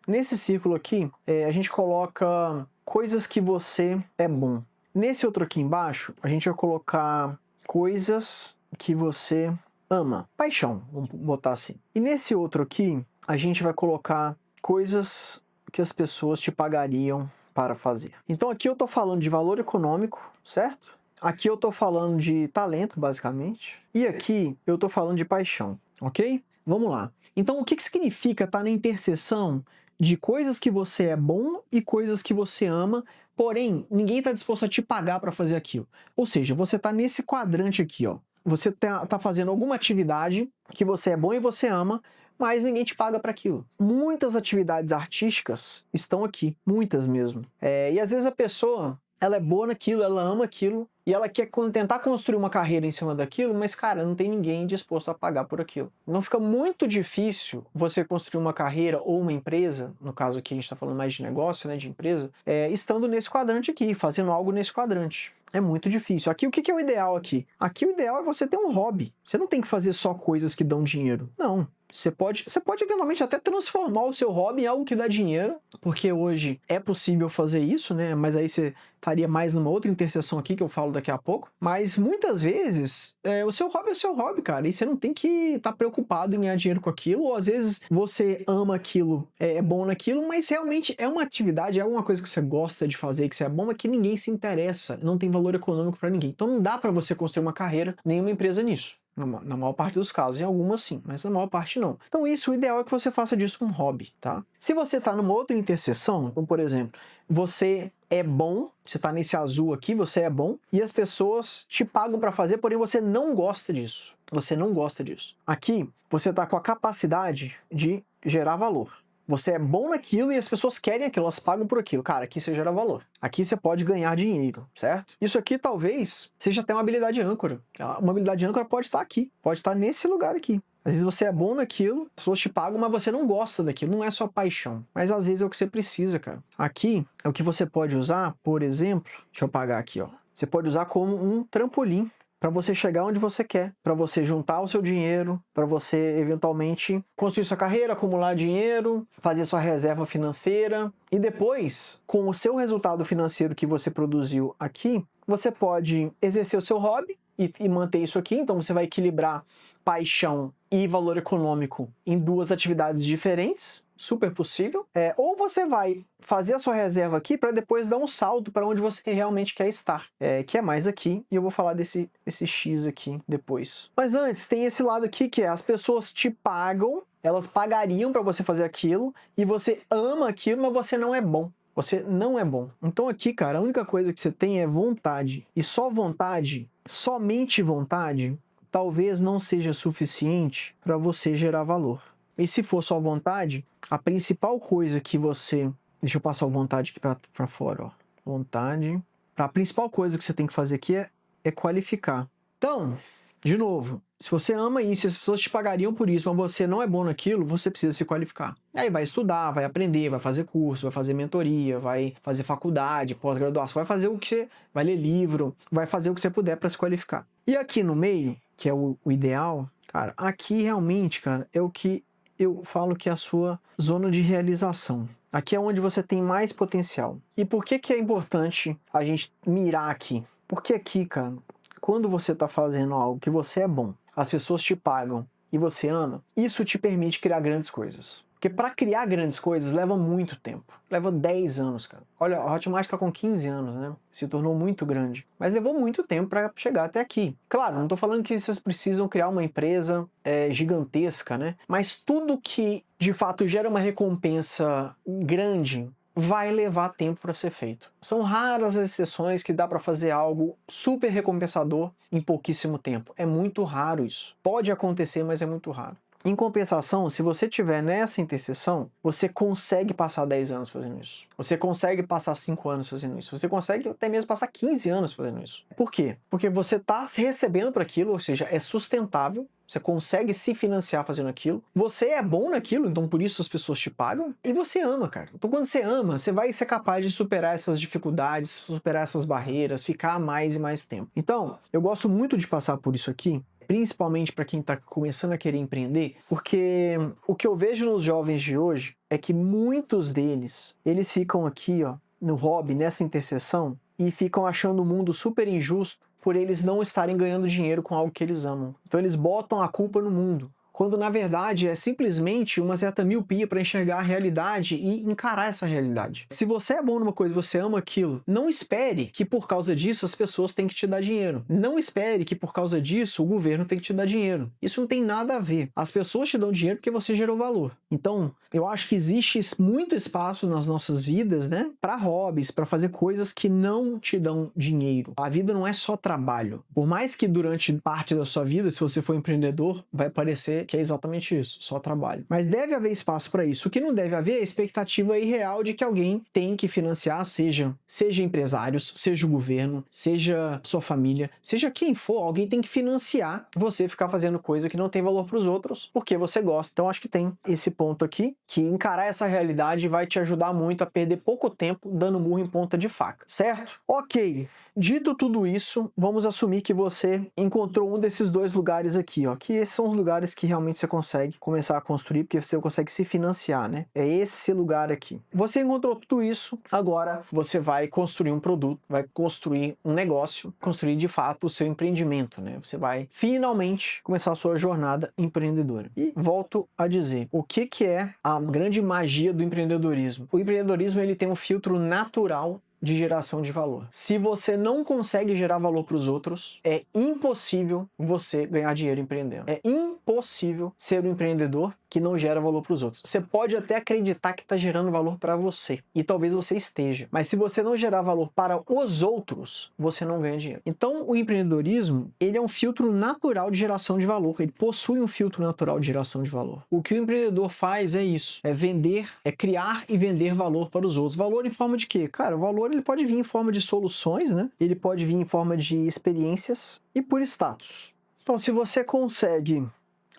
Nesse círculo aqui, a gente coloca coisas que você é bom. Nesse outro aqui embaixo, a gente vai colocar coisas que você ama. Paixão, vamos botar assim. E nesse outro aqui, a gente vai colocar coisas que as pessoas te pagariam para fazer. Então aqui eu tô falando de valor econômico, certo? Aqui eu tô falando de talento, basicamente. E aqui eu tô falando de paixão, ok? Vamos lá. Então o que significa estar na interseção de coisas que você é bom e coisas que você ama, porém, ninguém está disposto a te pagar para fazer aquilo. Ou seja, você está nesse quadrante aqui, ó. Você tá fazendo alguma atividade que você é bom e você ama, mas ninguém te paga para aquilo. Muitas atividades artísticas estão aqui, muitas mesmo. E às vezes a pessoa, ela é boa naquilo, ela ama aquilo, e ela quer tentar construir uma carreira em cima daquilo, mas, cara, não tem ninguém disposto a pagar por aquilo. Não fica muito difícil você construir uma carreira ou uma empresa, no caso aqui a gente está falando mais de negócio, né, de empresa, estando nesse quadrante aqui, fazendo algo nesse quadrante. É muito difícil. Aqui, o que é o ideal aqui? Aqui o ideal é você ter um hobby. Você não tem que fazer só coisas que dão dinheiro. Não. Você pode eventualmente até transformar o seu hobby em algo que dá dinheiro, porque hoje é possível fazer isso, né? Mas aí você estaria mais numa outra interseção aqui que eu falo daqui a pouco. Mas muitas vezes o seu hobby é o seu hobby, cara, e você não tem que estar preocupado em ganhar dinheiro com aquilo, ou às vezes você ama aquilo, é bom naquilo, mas realmente é uma atividade, é alguma coisa que você gosta de fazer, que você é bom, mas que ninguém se interessa, não tem valor econômico para ninguém. Então não dá para você construir uma carreira, nenhuma empresa nisso. Na maior parte dos casos, em algumas sim, mas na maior parte não. Então isso, o ideal é que você faça disso um hobby, tá? Se você está numa outra interseção, como por exemplo, você é bom, você tá nesse azul aqui, você é bom, e as pessoas te pagam para fazer, porém você não gosta disso. Você não gosta disso. Aqui, você tá com a capacidade de gerar valor. Você é bom naquilo e as pessoas querem aquilo, elas pagam por aquilo. Cara, aqui você gera valor. Aqui você pode ganhar dinheiro, certo? Isso aqui talvez seja até uma habilidade âncora. Uma habilidade âncora pode estar aqui, pode estar nesse lugar aqui. Às vezes você é bom naquilo, as pessoas te pagam, mas você não gosta daquilo, não é sua paixão. Mas às vezes é o que você precisa, cara. Aqui é o que você pode usar, por exemplo, deixa eu apagar aqui, ó. Você pode usar como um trampolim para você chegar onde você quer, para você juntar o seu dinheiro, para você eventualmente construir sua carreira, acumular dinheiro, fazer sua reserva financeira e depois, com o seu resultado financeiro que você produziu aqui, você pode exercer o seu hobby e manter isso aqui. Então você vai equilibrar paixão e valor econômico em duas atividades diferentes. Super possível. Ou você vai fazer a sua reserva aqui para depois dar um salto para onde você realmente quer estar, que é mais aqui, e eu vou falar desse X aqui depois. Mas antes, tem esse lado aqui que é as pessoas te pagam, elas pagariam para você fazer aquilo, e você ama aquilo, mas você não é bom. Você não é bom. Então aqui, cara, a única coisa que você tem é vontade. E só vontade, somente vontade, talvez não seja suficiente para você gerar valor. E se for só vontade, a principal coisa que você... Deixa eu passar o vontade aqui para fora, ó. Vontade. A principal coisa que você tem que fazer aqui é qualificar. Então, de novo, se você ama isso, as pessoas te pagariam por isso, mas você não é bom naquilo, você precisa se qualificar. Aí vai estudar, vai aprender, vai fazer curso, vai fazer mentoria, vai fazer faculdade, pós-graduação, vai fazer o que você... Vai ler livro, vai fazer o que você puder para se qualificar. E aqui no meio, que é o ideal, cara, aqui realmente, cara, é o que eu falo que é a sua zona de realização. Aqui é onde você tem mais potencial. E por que é importante a gente mirar aqui? Porque aqui, cara, quando você está fazendo algo que você é bom, as pessoas te pagam e você ama, isso te permite criar grandes coisas. Porque para criar grandes coisas leva muito tempo. Leva 10 anos, cara. Olha, a Hotmart está com 15 anos, né? Se tornou muito grande. Mas levou muito tempo para chegar até aqui. Claro, não estou falando que vocês precisam criar uma empresa gigantesca, né? Mas tudo que, de fato, gera uma recompensa grande vai levar tempo para ser feito. São raras as exceções que dá para fazer algo super recompensador em pouquíssimo tempo. É muito raro isso. Pode acontecer, mas é muito raro. Em compensação, se você estiver nessa interseção, você consegue passar 10 anos fazendo isso. Você consegue passar 5 anos fazendo isso. Você consegue até mesmo passar 15 anos fazendo isso. Por quê? Porque você está se recebendo para aquilo, ou seja, é sustentável. Você consegue se financiar fazendo aquilo. Você é bom naquilo, então por isso as pessoas te pagam. E você ama, cara. Então quando você ama, você vai ser capaz de superar essas dificuldades, superar essas barreiras, ficar mais e mais tempo. Então, eu gosto muito de passar por isso aqui, principalmente para quem está começando a querer empreender, porque o que eu vejo nos jovens de hoje é que muitos deles, eles ficam aqui, ó, no hobby, nessa interseção, e ficam achando o mundo super injusto por eles não estarem ganhando dinheiro com algo que eles amam. Então eles botam a culpa no mundo, quando na verdade é simplesmente uma certa miopia para enxergar a realidade e encarar essa realidade. Se você é bom numa coisa, você ama aquilo, não espere que por causa disso as pessoas têm que te dar dinheiro. Não espere que por causa disso o governo tem que te dar dinheiro. Isso não tem nada a ver. As pessoas te dão dinheiro porque você gerou valor. Então, eu acho que existe muito espaço nas nossas vidas, né, para hobbies, para fazer coisas que não te dão dinheiro. A vida não é só trabalho. Por mais que durante parte da sua vida, se você for empreendedor, vai parecer que é exatamente isso, só trabalho. Mas deve haver espaço para isso. O que não deve haver é a expectativa irreal de que alguém tem que financiar, seja empresários, seja o governo, seja sua família, seja quem for, alguém tem que financiar você ficar fazendo coisa que não tem valor para os outros, porque você gosta. Então acho que tem esse ponto aqui, que encarar essa realidade vai te ajudar muito a perder pouco tempo dando murro em ponta de faca, certo? Ok. Dito tudo isso, vamos assumir que você encontrou um desses dois lugares aqui, ó, que esses são os lugares que realmente você consegue começar a construir, porque você consegue se financiar, né? É esse lugar aqui. Você encontrou tudo isso, agora você vai construir um produto, vai construir um negócio, construir de fato o seu empreendimento, né? Você vai finalmente começar a sua jornada empreendedora. E volto a dizer, o que é a grande magia do empreendedorismo? O empreendedorismo, ele tem um filtro natural de geração de valor. Se você não consegue gerar valor para os outros, é impossível você ganhar dinheiro empreendendo. É impossível ser um empreendedor que não gera valor para os outros. Você pode até acreditar que está gerando valor para você, e talvez você esteja, mas se você não gerar valor para os outros, você não ganha dinheiro. Então, o empreendedorismo, ele é um filtro natural de geração de valor. Ele possui um filtro natural de geração de valor. O que o empreendedor faz é isso, é vender, é criar e vender valor para os outros. Valor em forma de quê? Cara, o valor ele pode vir em forma de soluções, né? Ele pode vir em forma de experiências e por status. Então, se você consegue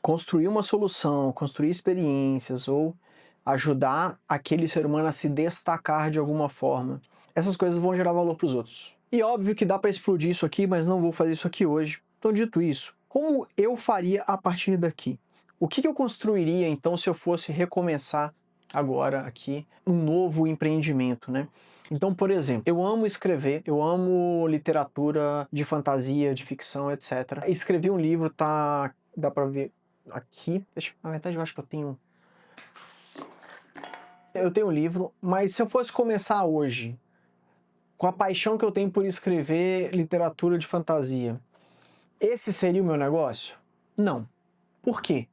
construir uma solução, construir experiências ou ajudar aquele ser humano a se destacar de alguma forma, essas coisas vão gerar valor para os outros. E óbvio que dá para explodir isso aqui, mas não vou fazer isso aqui hoje. Então, dito isso, como eu faria a partir daqui? O que eu construiria, então, se eu fosse recomeçar agora aqui um novo empreendimento, né? Então, por exemplo, eu amo escrever, eu amo literatura de fantasia, de ficção, etc. Escrevi um livro, tá... dá pra ver aqui. Na verdade, eu acho que eu tenho um livro, mas se eu fosse começar hoje, com a paixão que eu tenho por escrever literatura de fantasia, esse seria o meu negócio? Não. Por quê?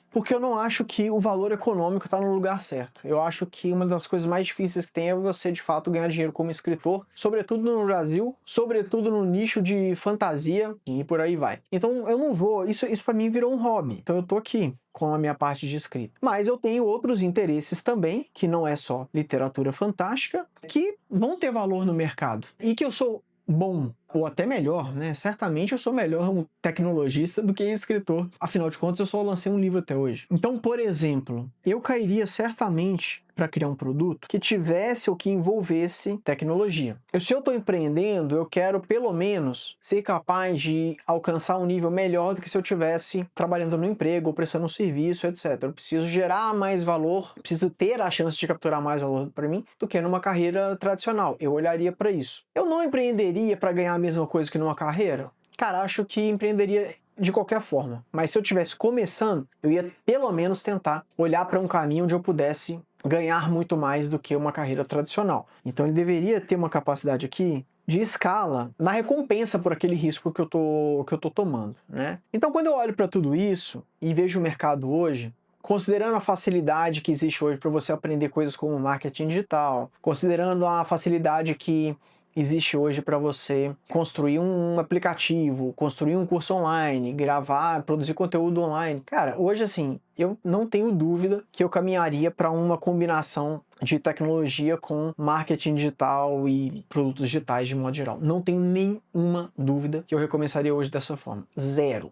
Porque eu não acho que o valor econômico está no lugar certo. Eu acho que uma das coisas mais difíceis que tem é você, de fato, ganhar dinheiro como escritor, sobretudo no Brasil, sobretudo no nicho de fantasia e por aí vai. Então eu não vou... Isso para mim virou um hobby. Então eu tô aqui com a minha parte de escrita. Mas eu tenho outros interesses também, que não é só literatura fantástica, que vão ter valor no mercado. E que eu sou bom, ou até melhor, né? Certamente eu sou melhor um tecnologista do que escritor. Afinal de contas, eu só lancei um livro até hoje. Então, por exemplo, eu cairia certamente para criar um produto que tivesse ou que envolvesse tecnologia. Se eu estou empreendendo, eu quero pelo menos ser capaz de alcançar um nível melhor do que se eu estivesse trabalhando no emprego ou prestando um serviço, etc. Eu preciso gerar mais valor, preciso ter a chance de capturar mais valor para mim do que numa carreira tradicional. Eu olharia para isso. Eu não empreenderia para ganhar a mesma coisa que numa carreira? Cara, acho que empreenderia de qualquer forma. Mas se eu estivesse começando, eu ia pelo menos tentar olhar para um caminho onde eu pudesse ganhar muito mais do que uma carreira tradicional. Então ele deveria ter uma capacidade aqui de escala na recompensa por aquele risco que eu tô tomando, né? Então quando eu olho para tudo isso e vejo o mercado hoje, considerando a facilidade que existe hoje para você aprender coisas como marketing digital, considerando a facilidade que existe hoje para você construir um aplicativo, construir um curso online, gravar, produzir conteúdo online. Cara, hoje assim, eu não tenho dúvida que eu caminharia para uma combinação de tecnologia com marketing digital e produtos digitais de modo geral. Não tenho nenhuma dúvida que eu recomeçaria hoje dessa forma. Zero.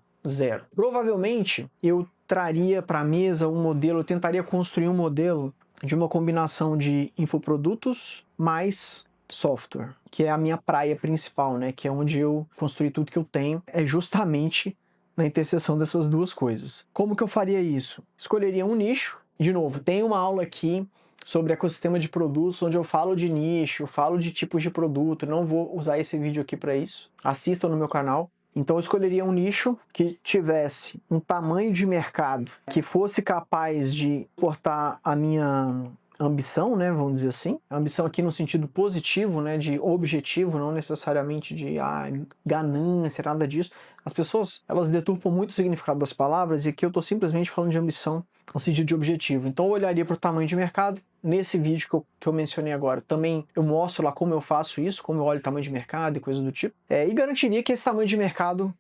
Provavelmente eu traria para a mesa um modelo, eu tentaria construir um modelo de uma combinação de infoprodutos mais software, que é a minha praia principal, né? Que é onde eu construí tudo que eu tenho, é justamente na interseção dessas duas coisas. Como que eu faria isso? Escolheria um nicho. De novo, tem uma aula aqui sobre ecossistema de produtos, onde eu falo de nicho, falo de tipos de produto, não vou usar esse vídeo aqui para isso. Assistam no meu canal. Então eu escolheria um nicho que tivesse um tamanho de mercado que fosse capaz de suportar a minha ambição, né, vamos dizer assim. Ambição aqui no sentido positivo, né, de objetivo, não necessariamente de ganância, nada disso. As pessoas, elas deturpam muito o significado das palavras e aqui eu estou simplesmente falando de ambição no sentido de objetivo. Então eu olharia para o tamanho de mercado. Nesse vídeo que eu mencionei agora, também eu mostro lá como eu faço isso, como eu olho o tamanho de mercado e coisas do tipo. E garantiria que esse tamanho de mercado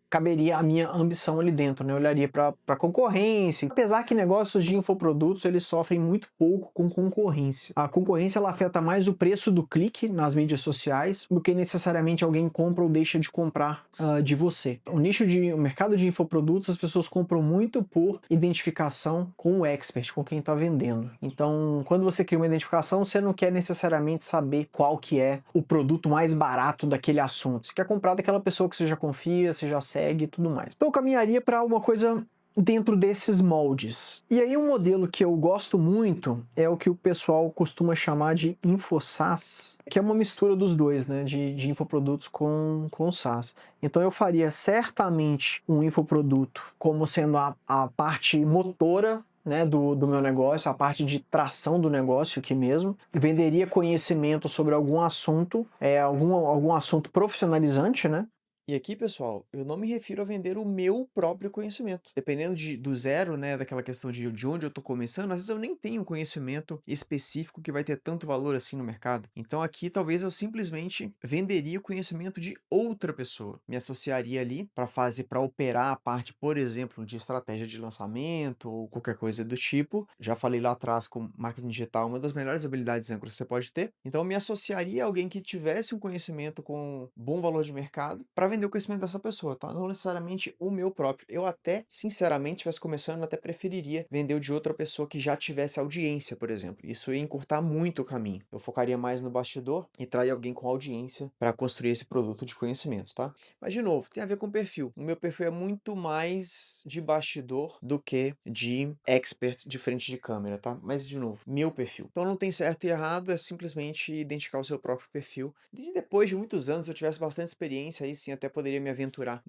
caberia a minha ambição ali dentro, né? Eu olharia para concorrência. Apesar que negócios de infoprodutos, eles sofrem muito pouco com concorrência. A concorrência, ela afeta mais o preço do clique nas mídias sociais do que necessariamente alguém compra ou deixa de comprar de você. O mercado de infoprodutos, as pessoas compram muito por identificação com o expert, com quem está vendendo. Então, quando você cria uma identificação, você não quer necessariamente saber qual que é o produto mais barato daquele assunto. Você quer comprar daquela pessoa que você já confia, você já segue e tudo mais. Então eu caminharia para uma coisa dentro desses moldes. E aí um modelo que eu gosto muito é o que o pessoal costuma chamar de InfoSaaS, que é uma mistura dos dois, né, de infoprodutos com SaaS. Então eu faria certamente um infoproduto como sendo a parte motora né, do meu negócio, a parte de tração do negócio aqui mesmo. Venderia conhecimento sobre algum assunto, algum assunto profissionalizante, né? E aqui, pessoal, eu não me refiro a vender o meu próprio conhecimento. Dependendo do zero, né, daquela questão de onde eu tô começando, às vezes eu nem tenho um conhecimento específico que vai ter tanto valor assim no mercado. Então aqui talvez eu simplesmente venderia o conhecimento de outra pessoa. Me associaria ali para operar a parte, por exemplo, de estratégia de lançamento ou qualquer coisa do tipo. Já falei lá atrás com marketing digital, uma das melhores habilidades âncoras que você pode ter. Então eu me associaria a alguém que tivesse um conhecimento com bom valor de mercado para vender o conhecimento dessa pessoa, tá? Não necessariamente o meu próprio. Eu até, sinceramente, se estivesse começando, até preferiria vender o de outra pessoa que já tivesse audiência, por exemplo. Isso ia encurtar muito o caminho. Eu focaria mais no bastidor e traria alguém com audiência para construir esse produto de conhecimento, tá? Mas, de novo, tem a ver com o perfil. O meu perfil é muito mais de bastidor do que de expert de frente de câmera, tá? Mas, de novo, meu perfil. Então não tem certo e errado, é simplesmente identificar o seu próprio perfil. E depois de muitos anos, se eu tivesse bastante experiência, aí sim até poderia me aventurar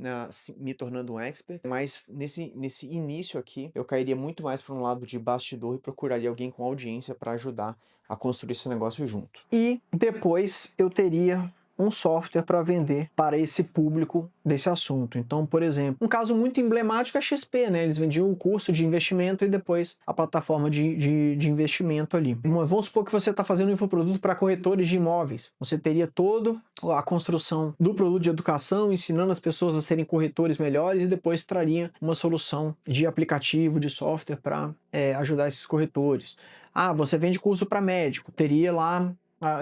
me tornando um expert, mas nesse início aqui, eu cairia muito mais para um lado de bastidor e procuraria alguém com audiência para ajudar a construir esse negócio junto. E depois eu teria um software para vender para esse público desse assunto. Então, por exemplo, um caso muito emblemático é a XP, né? Eles vendiam um curso de investimento e depois a plataforma de investimento ali. Vamos supor que você está fazendo um infoproduto para corretores de imóveis. Você teria toda a construção do produto de educação, ensinando as pessoas a serem corretores melhores e depois traria uma solução de aplicativo, de software para ajudar esses corretores. Ah, você vende curso para médico, teria lá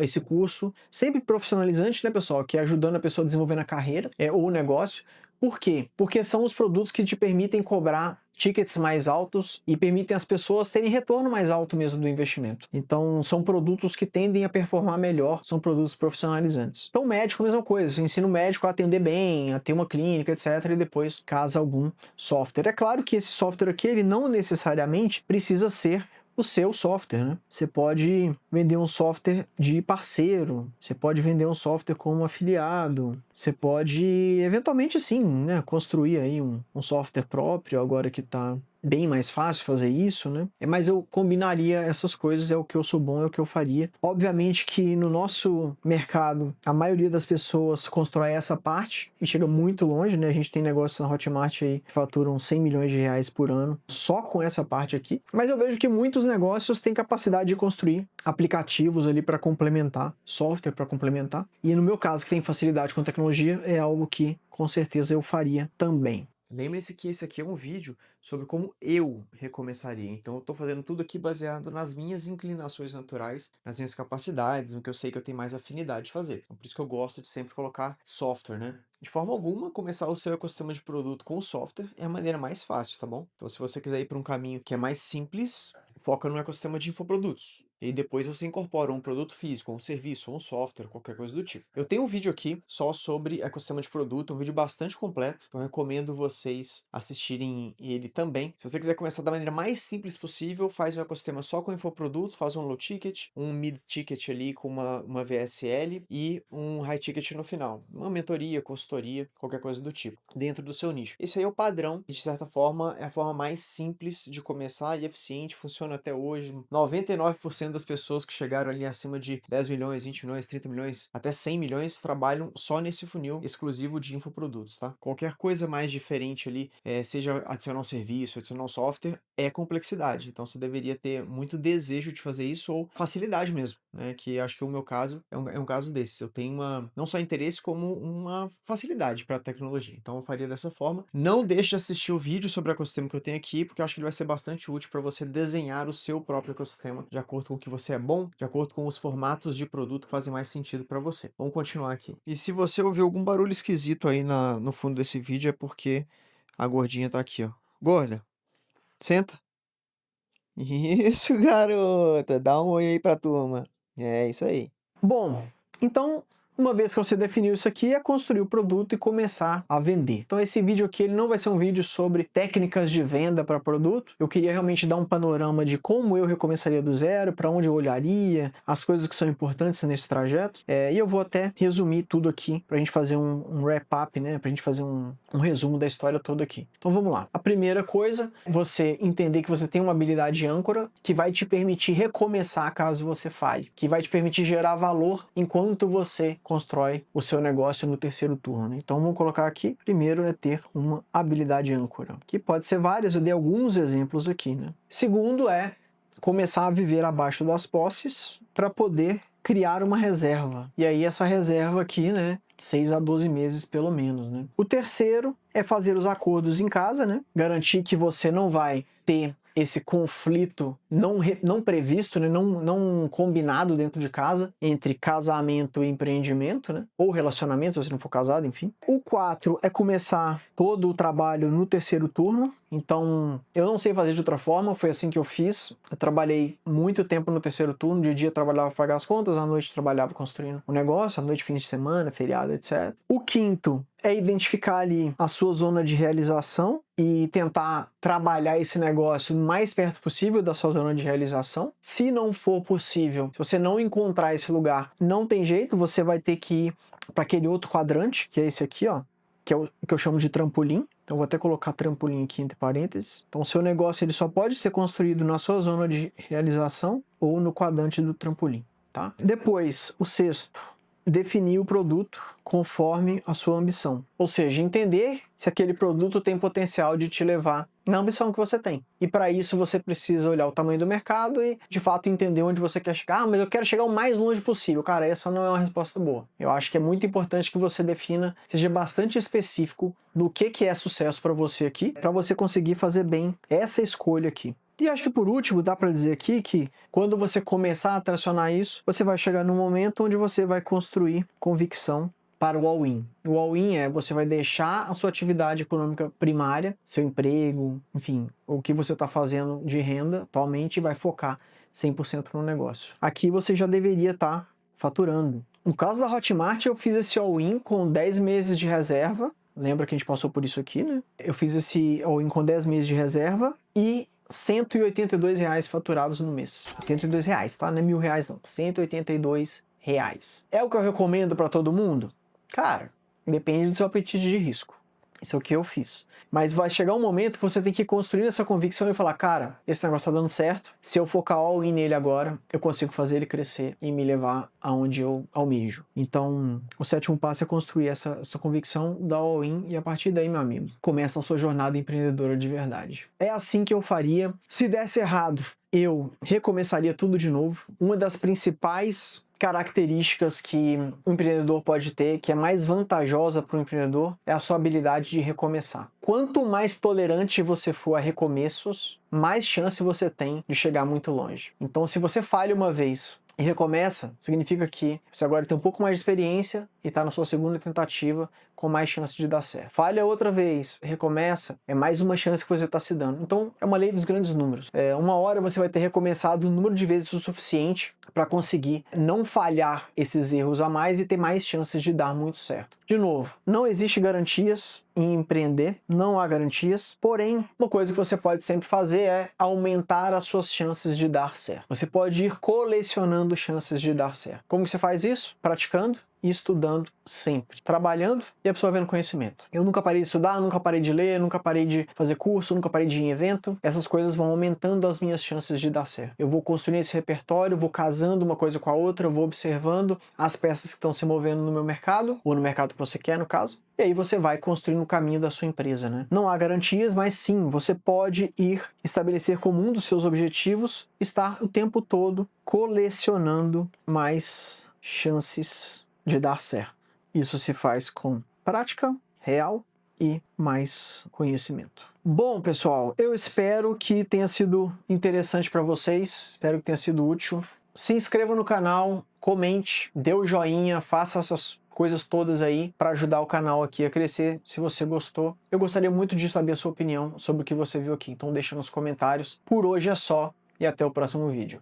esse curso, sempre profissionalizante, né, pessoal, que é ajudando a pessoa a desenvolver na carreira ou o negócio. Por quê? Porque são os produtos que te permitem cobrar tickets mais altos e permitem as pessoas terem retorno mais alto mesmo do investimento. Então, são produtos que tendem a performar melhor, são produtos profissionalizantes. Então, médico, mesma coisa, ensina o médico a atender bem, a ter uma clínica, etc, e depois casa algum software. É claro que esse software aqui, ele não necessariamente precisa ser o seu software, né? Você pode vender um software de parceiro, você pode vender um software como afiliado, você pode, eventualmente sim, né, construir aí um software próprio, agora que está bem mais fácil fazer isso, né? Mas eu combinaria essas coisas, é o que eu sou bom, é o que eu faria. Obviamente que no nosso mercado, a maioria das pessoas constrói essa parte e chega muito longe, né? A gente tem negócios na Hotmart aí que faturam 100 milhões de reais por ano só com essa parte aqui. Mas eu vejo que muitos negócios têm capacidade de construir aplicativos ali para complementar, software para complementar. E no meu caso, que tem facilidade com tecnologia, é algo que com certeza eu faria também. Lembre-se que esse aqui é um vídeo sobre como eu recomeçaria. Então eu estou fazendo tudo aqui baseado nas minhas inclinações naturais, nas minhas capacidades, no que eu sei que eu tenho mais afinidade de fazer. Então, por isso que eu gosto de sempre colocar software, né? De forma alguma, começar o seu ecossistema de produto com o software é a maneira mais fácil, tá bom? Então se você quiser ir para um caminho que é mais simples, foca no ecossistema de infoprodutos. E depois você incorpora um produto físico, um serviço, um software, qualquer coisa do tipo. Eu tenho um vídeo aqui só sobre ecossistema de produto, um vídeo bastante completo, então eu recomendo vocês assistirem ele também. Se você quiser começar da maneira mais simples possível, faz um ecossistema só com infoprodutos, faz um low ticket, um mid ticket ali com uma VSL e um high ticket no final. Uma mentoria, consultoria, qualquer coisa do tipo, dentro do seu nicho. Esse aí é o padrão e, de certa forma, é a forma mais simples de começar e eficiente, funciona até hoje. 99% das pessoas que chegaram ali acima de 10 milhões, 20 milhões, 30 milhões, até 100 milhões, trabalham só nesse funil exclusivo de infoprodutos, tá? Qualquer coisa mais diferente ali, seja adicionar um serviço, adicionar um software, é complexidade. Então você deveria ter muito desejo de fazer isso ou facilidade mesmo, né? Que acho que o meu caso é um caso desses. Eu tenho não só interesse, como uma facilidade para a tecnologia. Então eu faria dessa forma. Não deixe de assistir o vídeo sobre o ecossistema que eu tenho aqui, porque eu acho que ele vai ser bastante útil para você desenhar o seu próprio ecossistema de acordo com o que você é bom, de acordo com os formatos de produto que fazem mais sentido para você. Vamos continuar aqui. E se você ouvir algum barulho esquisito aí no fundo desse vídeo, é porque a gordinha tá aqui, ó. Gorda, senta. Isso, garota. Dá um oi aí pra turma. É isso aí. Bom, então Uma vez que você definiu isso aqui, é construir o produto e começar a vender. Então esse vídeo aqui ele não vai ser um vídeo sobre técnicas de venda para produto. Eu queria realmente dar um panorama de como eu recomeçaria do zero, para onde eu olharia, as coisas que são importantes nesse trajeto. E eu vou até resumir tudo aqui para a gente fazer um wrap-up, né? Para a gente fazer um resumo da história toda aqui. Então vamos lá. A primeira coisa, você entender que você tem uma habilidade âncora que vai te permitir recomeçar caso você falhe, que vai te permitir gerar valor enquanto você constrói o seu negócio no terceiro turno, né? Então vamos colocar aqui, primeiro é ter uma habilidade âncora, que pode ser várias, eu dei alguns exemplos aqui, né? Segundo é começar a viver abaixo das posses para poder criar uma reserva. E aí essa reserva aqui, né, 6 a 12 meses pelo menos, né? O terceiro é fazer os acordos em casa, né? Garantir que você não vai ter esse conflito não previsto, né? não combinado dentro de casa, entre casamento e empreendimento, né? Ou relacionamento, se você não for casado, enfim. O 4 é começar todo o trabalho no terceiro turno. Então, eu não sei fazer de outra forma, foi assim que eu fiz. Eu trabalhei muito tempo no terceiro turno, de dia eu trabalhava para pagar as contas, à noite eu trabalhava construindo um negócio, à noite, fim de semana, feriado, etc. O quinto é identificar ali a sua zona de realização e tentar trabalhar esse negócio o mais perto possível da sua zona de realização. Se não for possível, se você não encontrar esse lugar, não tem jeito, você vai ter que ir para aquele outro quadrante, que é esse aqui, ó, que é o que eu chamo de trampolim. Então vou até colocar trampolim aqui entre parênteses. Então o seu negócio ele só pode ser construído na sua zona de realização ou no quadrante do trampolim, tá? Depois, o sexto, definir o produto conforme a sua ambição. Ou seja, entender se aquele produto tem potencial de te levar na ambição que você tem. E para isso você precisa olhar o tamanho do mercado e, de fato, entender onde você quer chegar. Ah, mas eu quero chegar o mais longe possível. Cara, essa não é uma resposta boa. Eu acho que é muito importante que você defina, seja bastante específico no que é sucesso para você aqui, para você conseguir fazer bem essa escolha aqui. E acho que por último, dá para dizer aqui que quando você começar a tracionar isso, você vai chegar num momento onde você vai construir convicção para o all-in. O all-in é você vai deixar a sua atividade econômica primária, seu emprego, enfim, o que você está fazendo de renda atualmente e vai focar 100% no negócio. Aqui você já deveria estar faturando. No caso da Hotmart, eu fiz esse all-in com 10 meses de reserva. Lembra que a gente passou por isso aqui, né? Eu fiz esse all-in com 10 meses de reserva e R$182 faturados no mês. R$182, tá? Não é R$1.000 não. R$182. É o que eu recomendo para todo mundo? Cara, depende do seu apetite de risco. Isso é o que eu fiz. Mas vai chegar um momento que você tem que construir essa convicção e falar, cara, esse negócio tá dando certo. Se eu focar all-in nele agora, eu consigo fazer ele crescer e me levar aonde eu almejo. Então, o sétimo passo é construir essa convicção, dar all-in e a partir daí, meu amigo, começa a sua jornada empreendedora de verdade. É assim que eu faria. Se desse errado, eu recomeçaria tudo de novo. Uma das principais características que o empreendedor pode ter, que é mais vantajosa para o empreendedor, é a sua habilidade de recomeçar. Quanto mais tolerante você for a recomeços, mais chance você tem de chegar muito longe. Então, se você falha uma vez e recomeça, significa que você agora tem um pouco mais de experiência e está na sua segunda tentativa com mais chance de dar certo. Falha outra vez, recomeça, é mais uma chance que você está se dando. Então, é uma lei dos grandes números. Uma hora você vai ter recomeçado um número de vezes o suficiente para conseguir não falhar esses erros a mais e ter mais chances de dar muito certo. De novo, não existe garantias em empreender, não há garantias, porém, uma coisa que você pode sempre fazer é aumentar as suas chances de dar certo. Você pode ir colecionando chances de dar certo. Como que você faz isso? Praticando e estudando sempre. Trabalhando e absorvendo conhecimento. Eu nunca parei de estudar, nunca parei de ler, nunca parei de fazer curso, nunca parei de ir em evento. Essas coisas vão aumentando as minhas chances de dar certo. Eu vou construindo esse repertório, vou casando uma coisa com a outra, eu vou observando as peças que estão se movendo no meu mercado, ou no mercado que você quer, no caso. E aí você vai construindo o caminho da sua empresa, né? Não há garantias, mas sim, você pode ir estabelecer como um dos seus objetivos estar o tempo todo colecionando mais chances de dar certo. Isso se faz com prática real e mais conhecimento. Bom, pessoal, eu espero que tenha sido interessante para vocês, espero que tenha sido útil. Se inscreva no canal, comente, dê o joinha, faça essas coisas todas aí para ajudar o canal aqui a crescer, se você gostou. Eu gostaria muito de saber a sua opinião sobre o que você viu aqui, então deixa nos comentários. Por hoje é só e até o próximo vídeo.